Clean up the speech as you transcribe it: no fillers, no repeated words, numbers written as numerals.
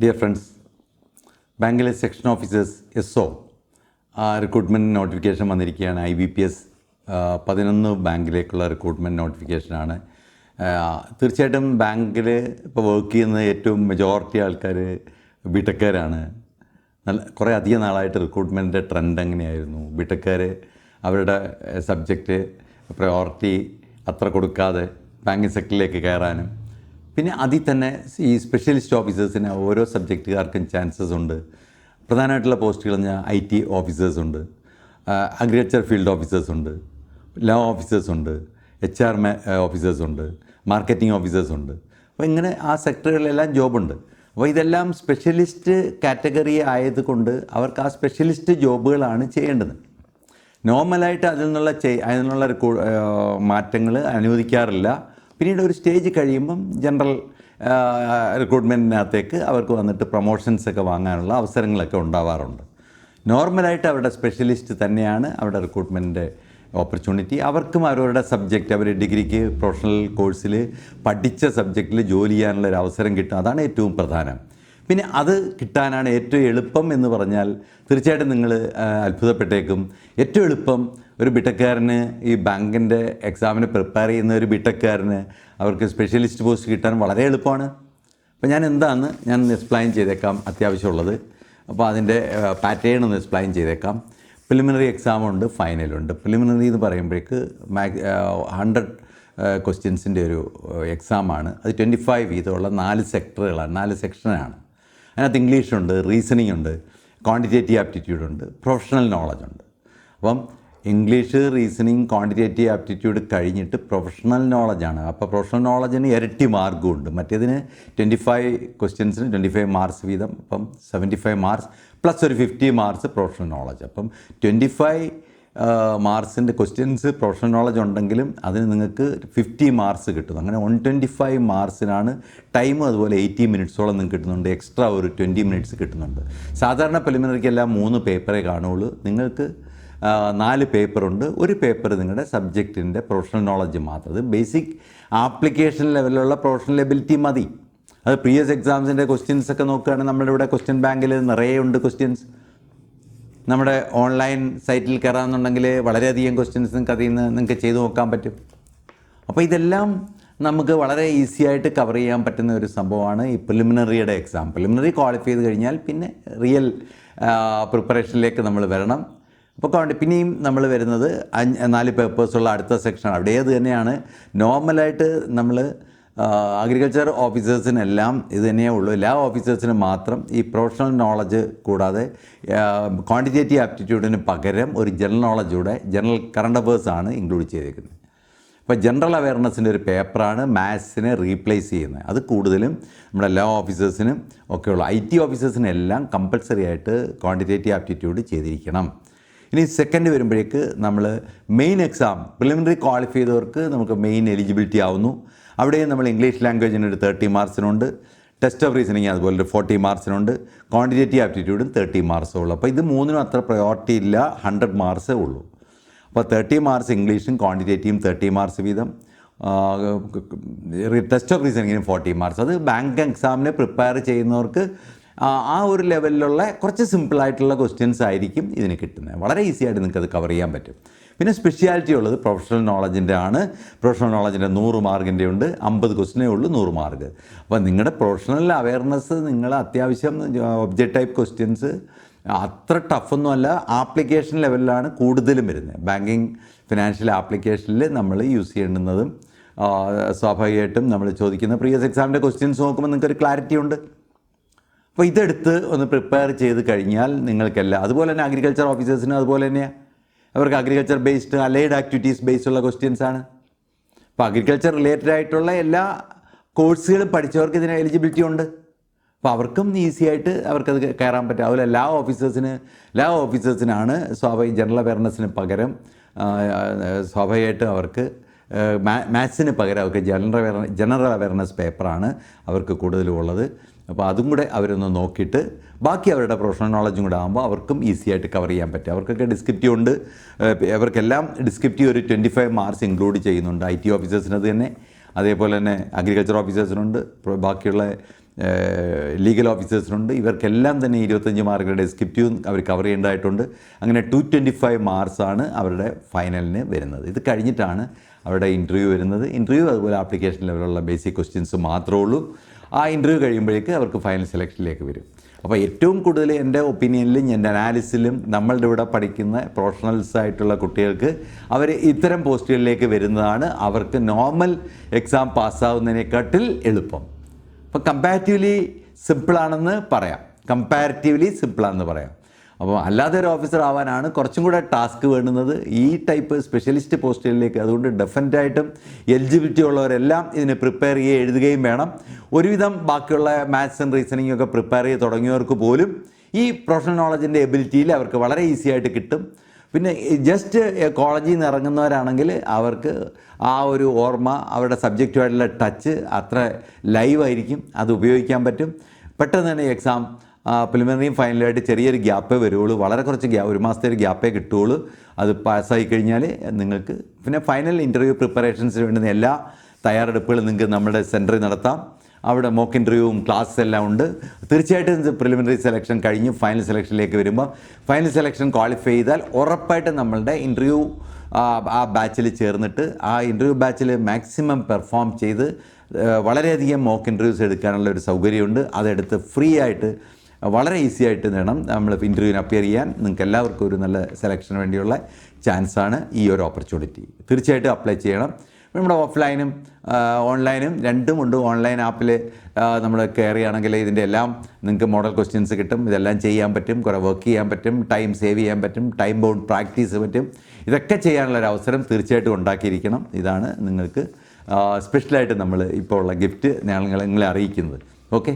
Dear friends, ബാങ്കിലെ section officers SO recruitment notification വന്നിരിക്കുകയാണ്. IBPS 11 ബാങ്കിലേക്കുള്ള റിക്രൂട്ട്മെൻറ്റ് നോട്ടിഫിക്കേഷനാണ്. തീർച്ചയായിട്ടും ബാങ്കിൽ ഇപ്പോൾ വർക്ക് ചെയ്യുന്ന ഏറ്റവും മെജോറിറ്റി ആൾക്കാർ ബിടെക്കാരാണ്. കുറേ അധികം നാളായിട്ട് റിക്രൂട്ട്മെൻറ്റിൻ്റെ ട്രെൻഡ് എങ്ങനെയായിരുന്നു? ബിടെക്കാർ അവരുടെ സബ്ജക്റ്റ് പ്രയോറിറ്റി അത്ര കൊടുക്കാതെ ബാങ്കിങ് സെക്ടറിലേക്ക് കയറാനും, പിന്നെ അതിൽ തന്നെ ഈ സ്പെഷ്യലിസ്റ്റ് ഓഫീസേഴ്സിന് ഓരോ സബ്ജക്റ്റുകാർക്കും ചാൻസസ് ഉണ്ട്. പ്രധാനമായിട്ടുള്ള പോസ്റ്റുകൾ പറഞ്ഞാൽ IT ഓഫീസേഴ്സ് ഉണ്ട്, അഗ്രികൾച്ചർ ഫീൽഡ് ഓഫീസേഴ്സ് ഉണ്ട്, ലോ ഓഫീസേഴ്സ് ഉണ്ട്, HR ഓഫീസേഴ്സ് ഉണ്ട്, മാർക്കറ്റിംഗ് ഓഫീസേഴ്സ് ഉണ്ട്. അപ്പോൾ ഇങ്ങനെ ആ സെക്ടറുകളിലെല്ലാം ജോബുണ്ട്. അപ്പോൾ ഇതെല്ലാം സ്പെഷ്യലിസ്റ്റ് കാറ്റഗറി ആയതുകൊണ്ട് അവർക്ക് ആ സ്പെഷ്യലിസ്റ്റ് ജോബുകളാണ് ചെയ്യേണ്ടത്. നോർമലായിട്ട് അതിനുള്ള മാറ്റങ്ങൾ അനുവദിക്കാറില്ല. പിന്നീട് ഒരു സ്റ്റേജ് കഴിയുമ്പം ജനറൽ റിക്രൂട്ട്മെൻറ്റിനകത്തേക്ക് അവർക്ക് വന്നിട്ട് പ്രൊമോഷൻസൊക്കെ വാങ്ങാനുള്ള അവസരങ്ങളൊക്കെ ഉണ്ടാവാറുണ്ട്. നോർമലായിട്ട് അവരുടെ സ്പെഷ്യലിസ്റ്റ് തന്നെയാണ് അവരുടെ റിക്രൂട്ട്മെൻറ്റിൻ്റെ ഓപ്പർച്യൂണിറ്റി. അവർക്കും അവരുടെ സബ്ജക്റ്റ്, അവർ ഡിഗ്രിക്ക് പ്രൊഫഷണൽ കോഴ്സിൽ പഠിച്ച സബ്ജക്റ്റിൽ ജോലി ചെയ്യാനുള്ളൊരു അവസരം കിട്ടും. അതാണ് ഏറ്റവും പ്രധാനം. പിന്നെ അത് കിട്ടാനാണ് ഏറ്റവും എളുപ്പം എന്ന് പറഞ്ഞാൽ തീർച്ചയായിട്ടും നിങ്ങൾ അത്ഭുതപ്പെട്ടേക്കും. ഏറ്റവും എളുപ്പം ഒരു ബിടെക്കാരന് ഈ ബാങ്കിൻ്റെ എക്സാമിന് പ്രിപ്പയർ ചെയ്യുന്ന ഒരു ബിടെക്കാരന് അവർക്ക് സ്പെഷ്യലിസ്റ്റ് പോസ്റ്റ് കിട്ടാൻ വളരെ എളുപ്പമാണ്. അപ്പോൾ ഞാൻ എക്സ്പ്ലെയിൻ ചെയ്തേക്കാം അത്യാവശ്യമുള്ളത്. അപ്പോൾ അതിൻ്റെ പാറ്റേൺ ഒന്ന് എക്സ്പ്ലെയിൻ ചെയ്തേക്കാം. പ്രിലിമിനറി എക്സാമുണ്ട്, ഫൈനലുണ്ട്. പ്രിലിമിനറി എന്ന് പറയുമ്പോഴേക്ക് 100 ക്വസ്റ്റ്യൻസിൻ്റെ ഒരു എക്സാമാണ്. അത് 25 വീതമുള്ള 4 സെക്ടറുകളാണ്, 4 സെക്ഷനാണ്. അതിനകത്ത് ഇംഗ്ലീഷുണ്ട്, റീസണിംഗ് ഉണ്ട്, ക്വാണ്ടിറ്റേറ്റീവ് ആപ്റ്റിറ്റ്യൂഡ് ഉണ്ട്, പ്രൊഫഷണൽ നോളജ് ഉണ്ട്. അപ്പം ഇംഗ്ലീഷ്, റീസണിങ്, ക്വാണ്ടിറ്റേറ്റീവ് ആപ്റ്റിറ്റ്യൂഡ് കഴിഞ്ഞിട്ട് പ്രൊഫഷണൽ നോളജാണ്. അപ്പോൾ പ്രൊഫഷണൽ നോളജിന് ഇരട്ടി മാർക്കും ഉണ്ട്. മറ്റേതിന് 25 ക്വസ്റ്റ്യൻസിന് 25 മാർക്സ് വീതം, അപ്പം 75 മാർക്സ് പ്ലസ് ഒരു 50 മാർക്സ് പ്രൊഫഷണൽ നോളജ്. അപ്പം 25 മാർക്സിൻ്റെ ക്വസ്റ്റ്യൻസ് പ്രൊഫഷണൽ നോളജ് ഉണ്ടെങ്കിലും അതിന് നിങ്ങൾക്ക് 50 മാർക്സ് കിട്ടും. അങ്ങനെ 125 മാർക്സിനാണ് ടൈം. അതുപോലെ 80 മിനിറ്റ്സോളം നിങ്ങൾക്ക് കിട്ടുന്നുണ്ട്. എക്സ്ട്രാ ഒരു 20 മിനിറ്റ്സ് കിട്ടുന്നുണ്ട്. സാധാരണ പ്രിലിമിനറിക്കെല്ലാം 3 പേപ്പറേ കാണുള്ളൂ. നിങ്ങൾക്ക് 4 പേപ്പറുണ്ട്. ഒരു പേപ്പർ നിങ്ങളുടെ സബ്ജക്റ്റിൻ്റെ പ്രൊഫഷണൽ നോളജ് മാത്രം. അത് ബേസിക് ആപ്ലിക്കേഷൻ ലെവലിലുള്ള പ്രൊഫഷണൽ എബിലിറ്റി മതി. അത് പ്രീവിയസ് എക്സാംസിൻ്റെ ക്വസ്റ്റ്യൻസൊക്കെ നോക്കുകയാണെങ്കിൽ നമ്മുടെ ഇവിടെ ക്വസ്റ്റ്യൻ ബാങ്കിൽ നിറയെ ഉണ്ട് ക്വസ്റ്റ്യൻസ്. നമ്മുടെ ഓൺലൈൻ സൈറ്റിൽ കയറാമെന്നുണ്ടെങ്കിൽ വളരെയധികം ക്വസ്റ്റ്യൻസ് നിങ്ങൾക്ക് ചെയ്തു നോക്കാൻ പറ്റും. അപ്പോൾ ഇതെല്ലാം നമുക്ക് വളരെ ഈസി ആയിട്ട് കവർ ചെയ്യാൻ പറ്റുന്ന ഒരു സംഭവമാണ് ഈ പ്രിലിമിനറിയുടെ എക്സാം. പ്രിലിമിനറി ക്വാളിഫൈ ചെയ്ത് കഴിഞ്ഞാൽ പിന്നെ റിയൽ പ്രിപ്പറേഷനിലേക്ക് നമ്മൾ വരണം. അപ്പോൾ പിന്നെയും നമ്മൾ വരുന്നത് 4 പേപ്പേഴ്സുള്ള അടുത്ത സെക്ഷനാണ്. അവിടെ ഏത് തന്നെയാണ് നോർമലായിട്ട് നമ്മൾ അഗ്രികൾച്ചർ ഓഫീസേഴ്സിനെല്ലാം ഇത് തന്നെയേ ഉള്ളൂ. എല്ലാ ഓഫീസേഴ്സിനും മാത്രം ഈ പ്രൊഫഷണൽ നോളജ് കൂടാതെ ക്വാണ്ടിറ്റേറ്റീവ് ആപ്റ്റിറ്റ്യൂഡിന് പകരം ഒരു ജനറൽ നോളജൂടെ, ജനറൽ കറണ്ട് അഫേഴ്സാണ് ഇൻക്ലൂഡ് ചെയ്തേക്കുന്നത്. അപ്പോൾ ജനറൽ അവയർനെസ്സിൻ്റെ ഒരു പേപ്പറാണ് മാത്സിനെ റീപ്ലേസ് ചെയ്യുന്നത്. അത് കൂടുതലും നമ്മുടെ എല്ലാ ഓഫീസേഴ്സിനും ഒക്കെ ഉള്ളൂ. IT ഓഫീസേഴ്സിനെല്ലാം കമ്പൾസറി ആയിട്ട് ക്വാണ്ടിറ്റേറ്റീവ് ആപ്റ്റിറ്റ്യൂഡ് ചെയ്തിരിക്കണം. ഇനി സെക്കൻഡ് വരുമ്പോഴേക്ക് നമ്മൾ മെയിൻ എക്സാം പ്രിലിമിനറി ക്വാളിഫൈ ചെയ്തവർക്ക് നമുക്ക് മെയിൻ എലിജിബിലിറ്റി ആവുന്നു. അവിടെയും നമ്മൾ ഇംഗ്ലീഷ് ലാംഗ്വേജിന് ഒരു 30 മാർക്സിനുണ്ട്, ടെസ്റ്റ് ഓഫ് റീസണിങ് അതുപോലെ ഒരു 40 മാർക്സിനുണ്ട്, ക്വാണ്ടിറ്റേറ്റീവ് ആപ്റ്റിറ്റ്യൂഡും 30 മാർക്സേ ഉള്ളൂ. അപ്പോൾ ഇത് മൂന്നിനും അത്ര പ്രയോറിറ്റി ഇല്ല, 100 മാർക്സേ ഉള്ളൂ. അപ്പോൾ 30 മാർക്സ് ഇംഗ്ലീഷും ക്വാണ്ടിറ്റേറ്റീവും 30 മാർക്സ് വീതം, ടെസ്റ്റ് ഓഫ് റീസണിങ്ങിനും 40 മാർക്സ്. അത് ബാങ്ക് എക്സാമിന് പ്രിപ്പയർ ചെയ്യുന്നവർക്ക് ആ ഒരു ലെവലിലുള്ള കുറച്ച് സിമ്പിളായിട്ടുള്ള ക്വസ്റ്റ്യൻസ് ആയിരിക്കും ഇതിന് കിട്ടുന്നത്. വളരെ ഈസി ആയിട്ട് നിങ്ങൾക്കത് കവർ ചെയ്യാൻ പറ്റും. പിന്നെ സ്പെഷ്യാലിറ്റി ഉള്ളത് പ്രൊഫഷണൽ നോളജിൻ്റെ ആണ്. പ്രൊഫഷണൽ നോളജിൻ്റെ 100 മാർക്കിൻ്റെ ഉണ്ട്. 50 ക്വസ്റ്റിനേ ഉള്ളൂ 100 മാർക്ക്. അപ്പോൾ നിങ്ങളുടെ പ്രൊഫഷണൽ അവയർനെസ് നിങ്ങൾ അത്യാവശ്യം ഒബ്ജക്റ്റ് ടൈപ്പ് ക്വസ്റ്റ്യൻസ് അത്ര ടഫൊന്നുമല്ല, ആപ്ലിക്കേഷൻ ലെവലിലാണ് കൂടുതലും വരുന്നത്. ബാങ്കിങ് ഫിനാൻഷ്യൽ ആപ്ലിക്കേഷനിൽ നമ്മൾ യൂസ് ചെയ്യേണ്ടുന്നതും സ്വാഭാവികമായിട്ടും നമ്മൾ ചോദിക്കുന്ന പ്രീവിയസ് എക്സാമിൻ്റെ ക്വസ്റ്റ്യൻസ് നോക്കുമ്പോൾ നിങ്ങൾക്കൊരു ക്ലാരിറ്റി ഉണ്ട്. അപ്പോൾ ഇതെടുത്ത് ഒന്ന് പ്രിപ്പയർ ചെയ്ത് കഴിഞ്ഞാൽ നിങ്ങൾക്കെല്ലാം, അതുപോലെ തന്നെ അഗ്രികൾച്ചർ ഓഫീസേഴ്സിനും അതുപോലെ തന്നെയാണ്. അവർക്ക് agriculture based, allied activities based ഉള്ള ക്വസ്റ്റ്യൻസ് ആണ്. അപ്പോൾ അഗ്രികൾച്ചർ റിലേറ്റഡ് ആയിട്ടുള്ള എല്ലാ കോഴ്സുകളും പഠിച്ചവർക്ക് ഇതിന് എലിജിബിലിറ്റി ഉണ്ട്. അപ്പോൾ അവർക്കും ഈസി ആയിട്ട് അവർക്കത് കയറാൻ പറ്റും. അതുപോലെ എല്ലാ ഓഫീസേഴ്സിനാണ് ജനറൽ അവയർനെസ്സിന് പകരം സ്വാഭാവികമായിട്ട് അവർക്ക് മാത്സിന് പകരം അവർക്ക് ജനറൽ അവയർനെസ് പേപ്പറാണ് അവർക്ക് കൂടുതലും ഉള്ളത്. അപ്പോൾ അതും കൂടെ അവരൊന്ന് നോക്കിയിട്ട് ബാക്കി അവരുടെ പ്രൊഫഷണൽ നോളജും കൂടെ ആകുമ്പോൾ അവർക്കും ഈസി ആയിട്ട് കവർ ചെയ്യാൻ പറ്റും. അവർക്കൊക്കെ ഡിസ്ക്രിപ്റ്റീവ് ഉണ്ട്. അവർക്കെല്ലാം ഡിസ്ക്രിപ്റ്റീവ് ഒരു 25 മാർക്സ് ഇൻക്ലൂഡ് ചെയ്യുന്നുണ്ട്. IT ഓഫീസേഴ്സിനത് തന്നെ, അതേപോലെ തന്നെ അഗ്രികൾച്ചർ ഓഫീസേഴ്സിനുണ്ട്, ബാക്കിയുള്ള ലീഗൽ ഓഫീസേഴ്സിനുണ്ട്. ഇവർക്കെല്ലാം തന്നെ 25 മാർക്കുകളുടെ സ്ക്രിപ്റ്റും അവർ കവർ ചെയ്യേണ്ടതായിട്ടുണ്ട്. അങ്ങനെ 225 മാർക്സാണ് അവരുടെ ഫൈനലിന് വരുന്നത്. ഇത് കഴിഞ്ഞിട്ടാണ് അവരുടെ ഇൻ്റർവ്യൂ വരുന്നത്. ഇൻ്റർവ്യൂ അതുപോലെ ആപ്ലിക്കേഷൻ ലെവലുള്ള ബേസിക് ക്വസ്റ്റ്യൻസ് മാത്രമേ ഉള്ളൂ. ആ ഇൻ്റർവ്യൂ കഴിയുമ്പോഴേക്ക് അവർക്ക് ഫൈനൽ സെലക്ഷനിലേക്ക് വരും. അപ്പോൾ ഏറ്റവും കൂടുതൽ എൻ്റെ ഒപ്പീനിയനിലും എൻ്റെ അനാലിസിലും നമ്മളുടെ ഇവിടെ പഠിക്കുന്ന പ്രൊഫഷണൽസ് ആയിട്ടുള്ള കുട്ടികൾക്ക് അവർ ഇത്തരം പോസ്റ്റുകളിലേക്ക് വരുന്നതാണ് അവർക്ക് നോർമൽ എക്സാം പാസ്സാവുന്നതിനെക്കാട്ടിൽ എളുപ്പം. അപ്പോൾ കമ്പാരിറ്റീവ്ലി സിമ്പിളാണെന്ന് പറയാം. അപ്പോൾ അല്ലാതെ ഒരു ഓഫീസർ ആവാനാണ് കുറച്ചും കൂടെ ടാസ്ക് വേണ്ടുന്നത് ഈ ടൈപ്പ് സ്പെഷ്യലിസ്റ്റ് പോസ്റ്റുകളിലേക്ക്. അതുകൊണ്ട് ഡെഫിനറ്റായിട്ടും എലിജിബിലിറ്റി ഉള്ളവരെല്ലാം ഇതിന് പ്രിപ്പയർ ചെയ്യുകയും എഴുതുകയും വേണം. ഒരുവിധം ബാക്കിയുള്ള മാത്സ് ആൻഡ് റീസണിംഗ് ഒക്കെ പ്രിപ്പയർ ചെയ്ത് തുടങ്ങിയവർക്ക് പോലും ഈ പ്രൊഫഷണൽ നോളജിൻ്റെ എബിലിറ്റിയിൽ അവർക്ക് വളരെ ഈസി ആയിട്ട് കിട്ടും. പിന്നെ ജസ്റ്റ് കോളേജിൽ നിന്ന് ഇറങ്ങുന്നവരാണെങ്കിൽ അവർക്ക് ആ ഒരു ഓർമ്മ, അവരുടെ സബ്ജക്റ്റുമായിട്ടുള്ള ടച്ച് അത്ര ലൈവായിരിക്കും, അത് ഉപയോഗിക്കാൻ പറ്റും. പെട്ടെന്ന് തന്നെ എക്സാം പ്രിലിമിനറിയും ഫൈനലായിട്ട് ചെറിയൊരു ഗ്യാപ്പേ വരുള്ളൂ, വളരെ കുറച്ച് ഒരു മാസത്തെ ഒരു ഗ്യാപ്പേ കിട്ടുകയുള്ളൂ. അത് പാസ്സായി കഴിഞ്ഞാൽ നിങ്ങൾക്ക് പിന്നെ ഫൈനൽ ഇൻ്റർവ്യൂ പ്രിപ്പറേഷൻസിന് വേണ്ടുന്ന എല്ലാ തയ്യാറെടുപ്പുകളും നിങ്ങൾക്ക് നമ്മുടെ സെൻറ്ററിൽ നടത്താം. അവിടെ മോക്ക് ഇൻ്റർവ്യൂവും ക്ലാസ് എല്ലാം ഉണ്ട്. തീർച്ചയായിട്ടും പ്രിലിമിനറി സെലക്ഷൻ കഴിഞ്ഞ് ഫൈനൽ സെലക്ഷനിലേക്ക് വരുമ്പോൾ ഫൈനൽ സെലക്ഷൻ ക്വാളിഫൈ ചെയ്താൽ ഉറപ്പായിട്ടും നമ്മളുടെ ഇൻ്റർവ്യൂ ആ ബാച്ചിൽ ചേർന്നിട്ട് ആ ഇൻ്റർവ്യൂ ബാച്ചിൽ മാക്സിമം പെർഫോം ചെയ്ത് വളരെയധികം മോക്ക് ഇൻ്റർവ്യൂസ് എടുക്കാനുള്ള ഒരു സൗകര്യമുണ്ട്. അതെടുത്ത് ഫ്രീ ആയിട്ട് വളരെ ഈസി ആയിട്ട് നേടണം. നമ്മൾ ഇൻ്റർവ്യൂവിന് അപ്പിയർ ചെയ്യാൻ നിങ്ങൾക്ക് എല്ലാവർക്കും ഒരു നല്ല സെലക്ഷന് വേണ്ടിയുള്ള ചാൻസാണ് ഈ ഒരു ഓപ്പർച്യൂണിറ്റി. തീർച്ചയായിട്ടും അപ്ലൈ ചെയ്യണം. നമ്മുടെ ഓഫ്ലൈനും ഓൺലൈനും രണ്ടും ഉണ്ട്. ഓൺലൈൻ ആപ്പിൽ നമ്മൾ കയറുകയാണെങ്കിൽ ഇതിൻ്റെ എല്ലാം നിങ്ങൾക്ക് മോഡൽ ക്വസ്റ്റ്യൻസ് കിട്ടും. ഇതെല്ലാം ചെയ്യാൻ പറ്റും, കുറേ വർക്ക് ചെയ്യാൻ പറ്റും, ടൈം സേവ് ചെയ്യാൻ പറ്റും, ടൈം ബൗണ്ട് പ്രാക്ടീസ് പറ്റും. ഇതൊക്കെ ചെയ്യാനുള്ളൊരു അവസരം തീർച്ചയായിട്ടും ഉണ്ടാക്കിയിരിക്കണം. ഇതാണ് നിങ്ങൾക്ക് സ്പെഷ്യലായിട്ട് നമ്മൾ ഇപ്പോൾ ഉള്ള ഗിഫ്റ്റ് ഞങ്ങളെ അറിയിക്കുന്നത്. ഓക്കെ.